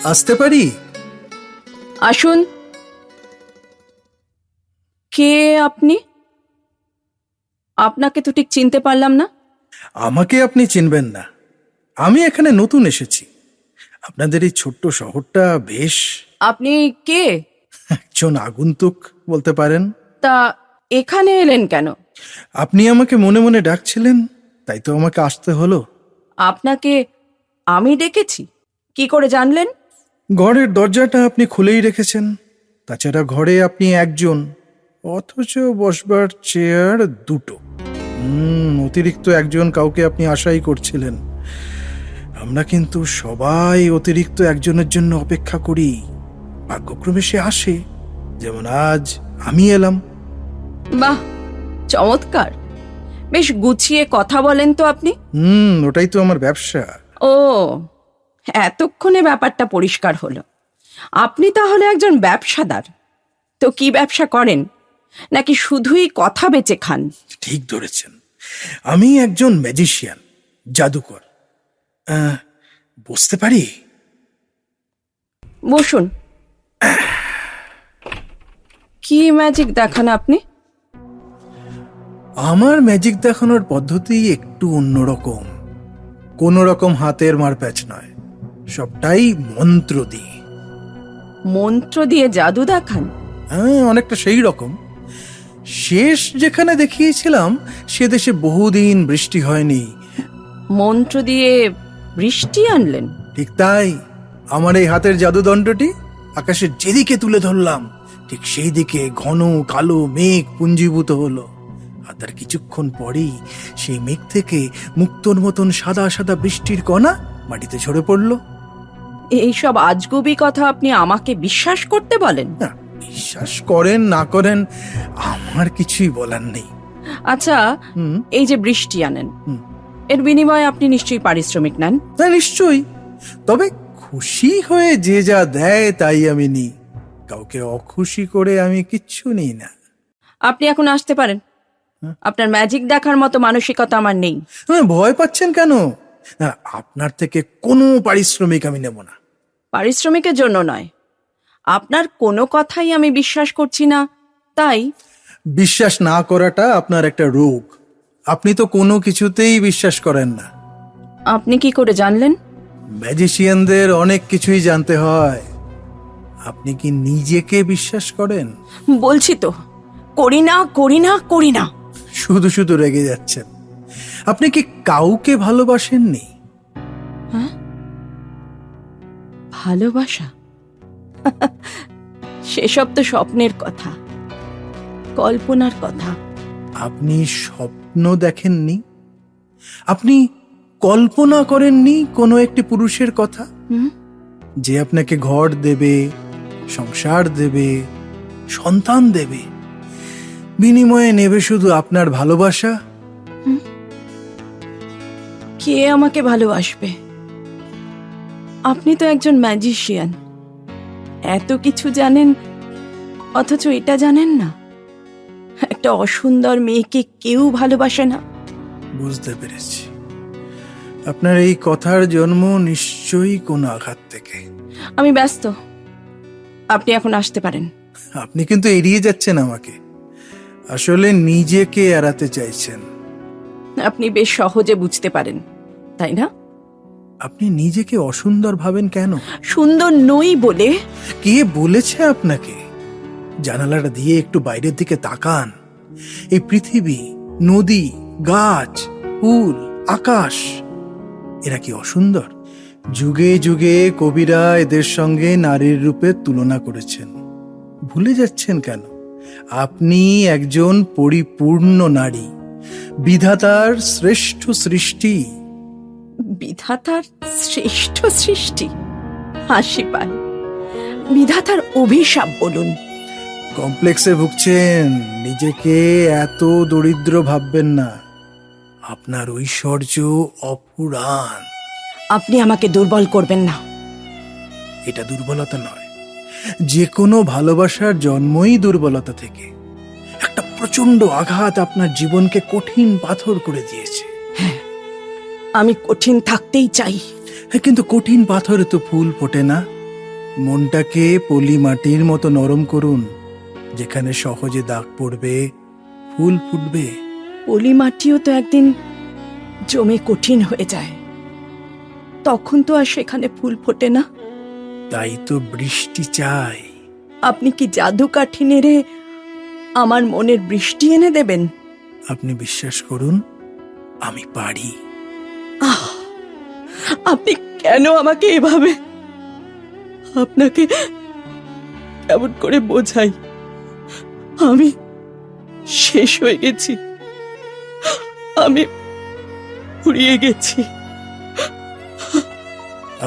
আসতে পারি? আসুন। কে আপনি? আপনাকে তো ঠিক চিনতে পারলাম না। আমাকে আপনি চিনবেন না, আমি এখানে নতুন এসেছি। আপনাদের এই ছোট্ট শহরটা বেশ। আপনি কে? একজন আগন্তুক বলতে পারেন। তা এখানে এলেন কেন? আপনি আমাকে মনে মনে ডাকছিলেন, তাই তো আমাকে আসতে হলো। আপনাকে আমি ডেকেছি? কি করে জানলেন? ঘরের দরজাটা আপনি খুলেই রেখেছেন। তাছাড়া ঘরে আপনি একজন, অথচ বসবার চেয়ার দুটো। অতিরিক্ত একজন কাউকে আপনি আশাই করছিলেন। আমরা কিন্তু সবাই অতিরিক্ত একজনের জন্য অপেক্ষা করি। ভাগ্যক্রমে সে আসে, যেমন আজ আমি এলাম। বাহ, চমৎকার। বেশ গুছিয়ে কথা বলেন তো আপনি। ওটাই তো আমার ব্যবসা। ও, এতক্ষণে ব্যাপারটা পরিষ্কার হলো। আপনি তাহলে একজন ব্যবসাদার। তো কি ব্যবসা করেন? নাকি শুধুই কথা বেচে খান? ঠিক ধরেছেন, আমি একজন ম্যাজিশিয়ান, জাদুকর। বুঝতে পারি? বসুন। কি ম্যাজিক দেখান আপনি? আমার ম্যাজিক দেখানোর পদ্ধতি একটু অন্যরকম। কোনো রকম হাতের মারপ্যাচ নয়, সবটাই মন্ত্র দিয়ে। মন্ত্র দিয়ে জাদু দেখান? হ্যাঁ, অনেকটা সেই রকম। শেষ যেখানে দেখিয়েছিলাম সে দেশে বহুদিন বৃষ্টি হয়নি। মন্ত্র দিয়ে বৃষ্টি আনলেন? ঠিক তাই। আমার এই হাতের জাদুদণ্ডটি আকাশের যেদিকে তুলে ধরলাম, ঠিক সেই দিকে ঘন কালো মেঘ পুঞ্জীভূত হলো। আর তার কিছুক্ষণ পরেই সেই মেঘ থেকে মুক্তোর মতন সাদা সাদা বৃষ্টির কণা মাটিতে ঝরে পড়ল। এইসব আজগুবি কথা আপনি আমাকে বিশ্বাস করতে বলেন? না, বিশ্বাস করেন না করেন আমার কিছুই বলার নেই। আচ্ছা, এই যে বৃষ্টি আনেন, এর বিনিময়ে আপনি নিশ্চয়ই পারিশ্রমিক নেন? হ্যাঁ, নিশ্চয়ই। তবে খুশি হয়ে যে যা দেয় তাই আমি নিই। কাউকে অখুশি করে আমি কিচ্ছু নিই না। আপনি এখন আসতে পারেন। আপনার ম্যাজিক দেখার মতো মানসিকতা আমার নেই। ভয় পাচ্ছেন কেন? না, আপনার থেকে কোনো পারিশ্রমিক আমি নেব না। পারিশ্রমিকের জন্য নয়, আপনার কোনো কথাই আমি বিশ্বাস করছি না, তাই। বিশ্বাস না করাটা আপনার একটা রোগ। আপনি তো কোনো কিছুতেই বিশ্বাস করেন না। আপনি কি করে জানলেন? ম্যাজিশিয়ানদের অনেক কিছুই জানতে হয়। আপনি কি নিজেকে বিশ্বাস করেন? বলছি তো, করি না করি না করি না। শুধু শুধু রেগে যাচ্ছেন। আপনি কি কাউকে ভালোবাসেননি? হ্যাঁ, ভালোবাসা? সেসব তো স্বপ্নের কথা, কল্পনার কথা। আপনি স্বপ্ন দেখেননি? আপনি কল্পনা করেননি কোনো একটি পুরুষের কথা, যে আপনাকে ঘর দেবে, সংসার দেবে, সন্তান দেবে, বিনিময়ে নেবে শুধু আপনার ভালোবাসা? কে আমাকে ভালোবাসবে? আপনি তো একজন ম্যাজিশিয়ান, এত কিছু জানেন, অথচ এটা জানেন না, একটা অসুন্দর মেয়েকে কেউ ভালোবাসে না। বুঝতে পেরেছি। আপনার এই কথার জন্ম নিশ্চয়ই কোনো আঘাত থেকে। আমি ব্যস্ত, আপনি এখন আসতে পারেন। আপনি কিন্তু এড়িয়ে যাচ্ছেন আমাকে। আসলে নিজেকে এড়াতে চাইছেন। আপনি বেশ সহজে বুঝতে পারেন, তাই না? আপনি নিজেকে অসুন্দর ভাবেন কেন? সুন্দর নই বলে? কে বলেছে আপনাকে? জানালাটা দিয়ে একটু বাইরের দিকে তাকান। এই পৃথিবী, নদী, গাছ, ফুল, আকাশ, এরা কি অসুন্দর? যুগে যুগে কবিরা এদের সঙ্গে নারীর রূপে তুলনা করেছেন। ভুলে যাচ্ছেন কেন? আপনি একজন পরিপূর্ণ নারী, বিধাতার শ্রেষ্ঠ সৃষ্টি। বিধাতার শ্রেষ্ঠ সৃষ্টি? হাসি পায়। বিধাতার অভিশাপ বলুন। কমপ্লেক্সে ভুগছেন। নিজেকে এত দরিদ্র ভাববেন না। আপনার ঐশ্বর্য অপুরাণ। আপনি আমাকে দুর্বল করবেন না। এটা দুর্বলতা নয়, যে কোনো ভালোবাসার জন্মই দুর্বলতা থেকে। একটা প্রচন্ড আঘাত আপনার জীবনকে কঠিন পাথর করে দিয়েছে। হ্যাঁ, আমি কঠিন থাকতেই চাই। কিন্তু কঠিন পাথরে তো ফুল ফোটে না। মনটাকে পলি মাটির মতো নরম করুন, যেখানে সহজে দাগ পড়বে, ফুল ফুটবে। পলি মাটিও তো একদিন জমে কঠিন হয়ে যায়, তখন তো আর সেখানে ফুল ফোটে না। তাই তো বৃষ্টি চাই। আপনি কি জাদু কাঠি নেড়ে আমার মনের বৃষ্টি এনে দেবেন? আপনি বিশ্বাস করুন, আমি পারি। আপনি কেন আমাকে এভাবে? আপনাকে কেমন করে বোঝাই? আমি শেষ হয়ে গেছি, আমি ফুরিয়ে গেছি।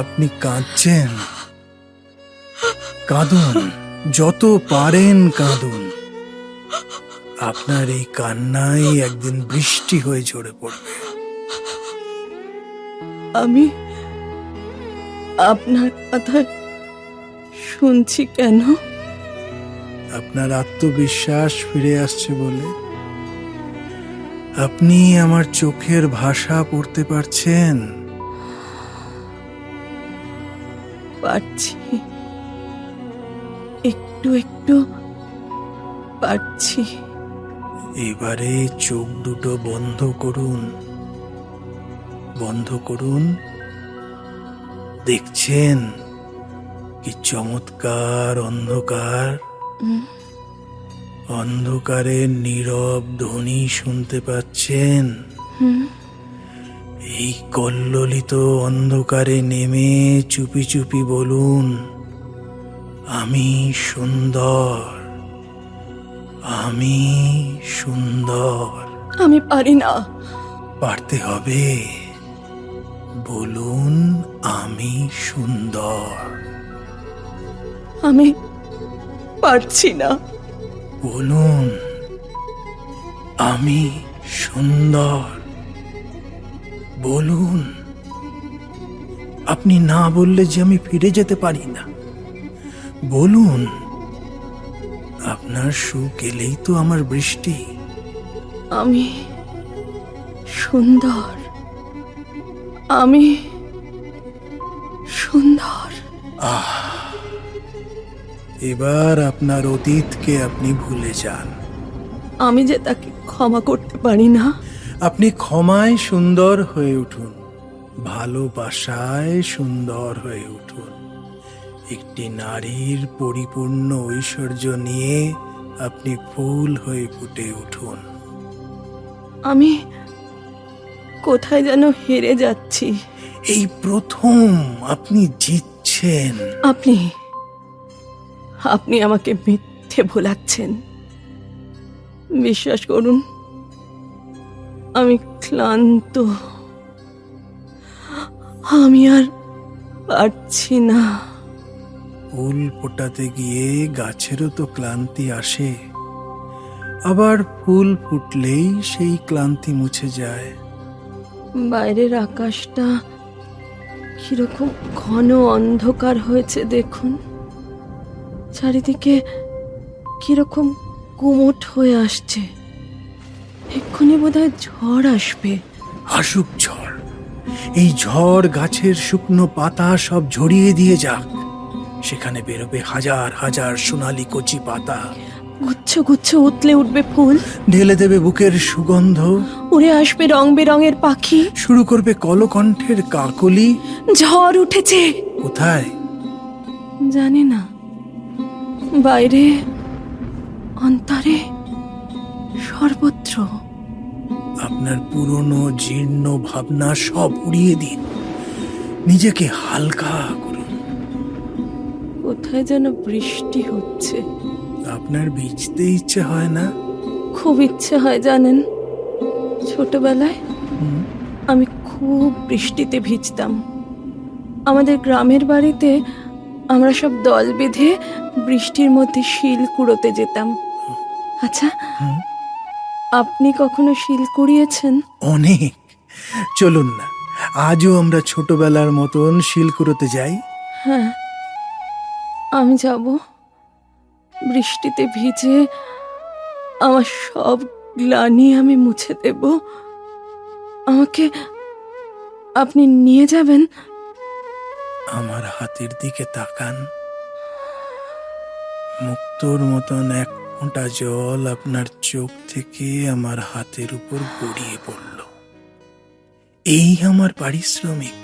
আপনি কাঁদছেন, কাঁদুন, যত পারেন কাঁদুন। আপনার এই কান্নাই একদিন বৃষ্টি হয়ে ঝরে পড়বে। আমি আপনার কথা শুনছি কেন? আপনার আত্মবিশ্বাস ফিরে আসছে বলে। আপনি আমার চোখের ভাষা পড়তে পারছেন। পারছি, একটু একটু পারছি। এবারে চোখ দুটো বন্ধ করুন, বন্ধ করুন। দেখছেন কি চমৎকার অন্ধকার? অন্ধকারের নীরব ধ্বনি শুনতে পাচ্ছেন? এই কল্লোলিত অন্ধকারে নেমে চুপি চুপি বলুন, আমি সুন্দর, আমি সুন্দর। আমি পারি না। পারতে হবে। বলুন, আমি সুন্দর। আমি পারছি না। বলুন, আমি সুন্দর। বলুন। আপনি না বললে যে আমি ফিরে যেতে পারি না। বলুন, আপনার সুখ এলেই তো আমার বৃষ্টি। আমি সুন্দর, আমি সুন্দর। এবার আপনার অতীতকে আপনি ভুলে যান। আমি যে তাকে ক্ষমা করতে পারি না। আপনি ক্ষমায় সুন্দর হয়ে উঠুন, ভালোবাসায় সুন্দর হয়ে উঠুন। একটি নারীর পরিপূর্ণ ঐশ্বর্য নিয়ে আপনি ফুল হয়ে ফুটে উঠুন। আমি কোথায় যেন হেরে যাচ্ছি। এই প্রথম আপনি জিতছেন। আপনি আপনি আমাকে মিথ্যে ভোলাচ্ছেন। বিশ্বাস করুন, আমি ক্লান্ত, আমি আর পারছি না। ফুল ফোটাতে গিয়ে গাছেরও তো ক্লান্তি আসে, আবার ফুল ফুটলেই সেই ক্লান্তি মুছে যায়। বাইরের আকাশটা কিরকম ঘন অন্ধকার হয়েছে দেখুন। চারিদিকে কিরকম গুমোট হয়ে আসছে। এক্ষুনি বোধহয় ঝড় আসবে। আসুক ঝড়। এই ঝড় গাছের শুকনো পাতা সব ঝরিয়ে দিয়ে যাক। সেখানে বেরোবে হাজার হাজার সোনালী কচি পাতা। গুচ্ছ গুচ্ছ উতলে উঠবে ফুল, ঢেলে দেবে বুকের সুগন্ধ। উড়ে আসবে রং বেরঙের পাখি। শুরু করবে কলকণ্ঠের কাকলি। ঝড় উঠেছে। কোথায় জানি না, বাইরে, অন্তরে, সর্বত্র। আপনার পুরনো জীর্ণ ভাবনা সব উড়িয়ে দিন, নিজেকে হালকা করুন। কোথায় যেন বৃষ্টি হচ্ছে। আপনার ভিজতে ইচ্ছে হয় না? খুব ইচ্ছে হয় জানেন। ছোটবেলায় আমি খুব বৃষ্টিতে ভিজতাম। আমাদের গ্রামের বাড়িতে আমরা সব দল বেঁধে বৃষ্টির মধ্যে শিল কুড়োতে যেতাম। আচ্ছা, আপনি কখনো শিল কুড়িয়েছেন? অনেক। চলুন না, আজও আমরা ছোটবেলার মতন শিল কুড়োতে যাই। হ্যাঁ, আমি যাব। বৃষ্টিতে ভিজে আমার সব গ্লানি আমি মুছে দেব। আমাকে আপনি নিয়ে যাবেন? আমার হাতের দিকে তাকান। মুক্তোর মতন এক ফোঁটা জল আপনার চোখ থেকে আমার হাতের উপর গড়িয়ে পড়ল। এই আমার পারিশ্রমিক।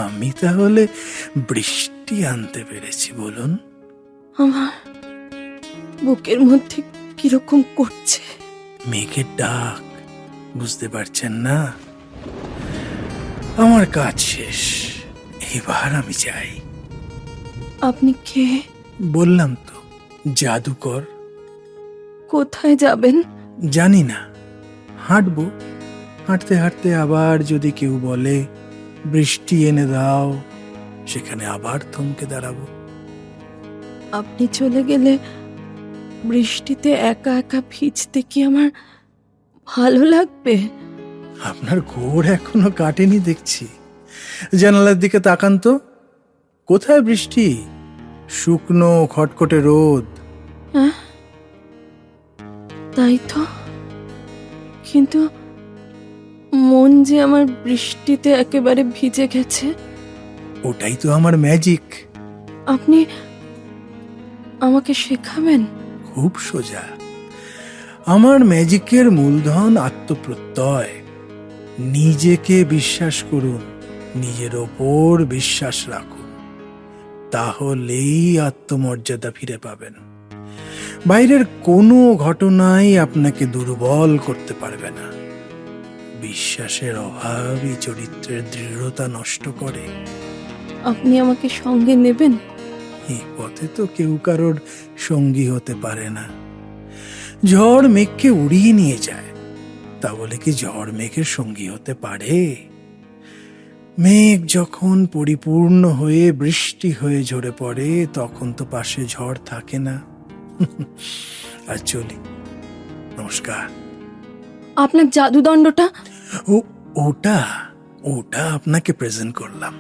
আমি তাহলে বৃষ্টি আনতে পেরেছি বলুন? আমার বুকের মধ্যে কিরকম করছে। মেঘের ডাক, বুঝতে পারছেন না? আমার কাজ শেষ, এবার আমি যাই। আপনি কে? বললাম তো, জাদুকর। কোথায় যাবেন? জানি না, হাঁটবো। হাঁটতে হাঁটতে আবার যদি কেউ বলে বৃষ্টি এনে দাও, সেখানে আবার থমকে দাঁড়াবো। আপনি চলে গেলে বৃষ্টিতে একা একা ভিজতে কি আমার ভালো লাগবে? আপনার ঘোর এখনো কাটেনি দেখছি। জানালার দিকে তাকান তো, কোথায় বৃষ্টি? শুকনো খটখটে রোদ। তাই তো, কিন্তু মন যে আমার বৃষ্টিতে একেবারে ভিজে গেছে। ওটাই তো আমার ম্যাজিক। আপনি আমাকে শেখাবেন? খুব সোজা। আমার ম্যাজিকের মূলধন আত্মপ্রত্যয়। নিজেকে বিশ্বাস করুন, নিজের ওপর বিশ্বাস রাখুন, তাহলেই আত্মমর্যাদা ফিরে পাবেন। বাইরের কোনো ঘটনাই আপনাকে দুর্বল করতে পারবে না। বিশ্বাসের অভাবই চরিত্রের দৃঢ়তা নষ্ট করে। আপনি আমাকে সঙ্গে নেবেন? এই পথে তো কেউ কারোর সঙ্গী হতে পারে না। ঝড় মেঘকে উড়িয়ে নিয়ে যায়, তা বলে কি ঝড় মেঘের সঙ্গী হতে পারে? মেঘ যখন পরিপূর্ণ হয়ে বৃষ্টি হয়ে ঝরে পড়ে, তখন তো পাশে ঝড় থাকে না। আর চলি, নমস্কার। আপনার জাদুদণ্ডটা? ওটা ওটা আপনাকে প্রেজেন্ট করলাম।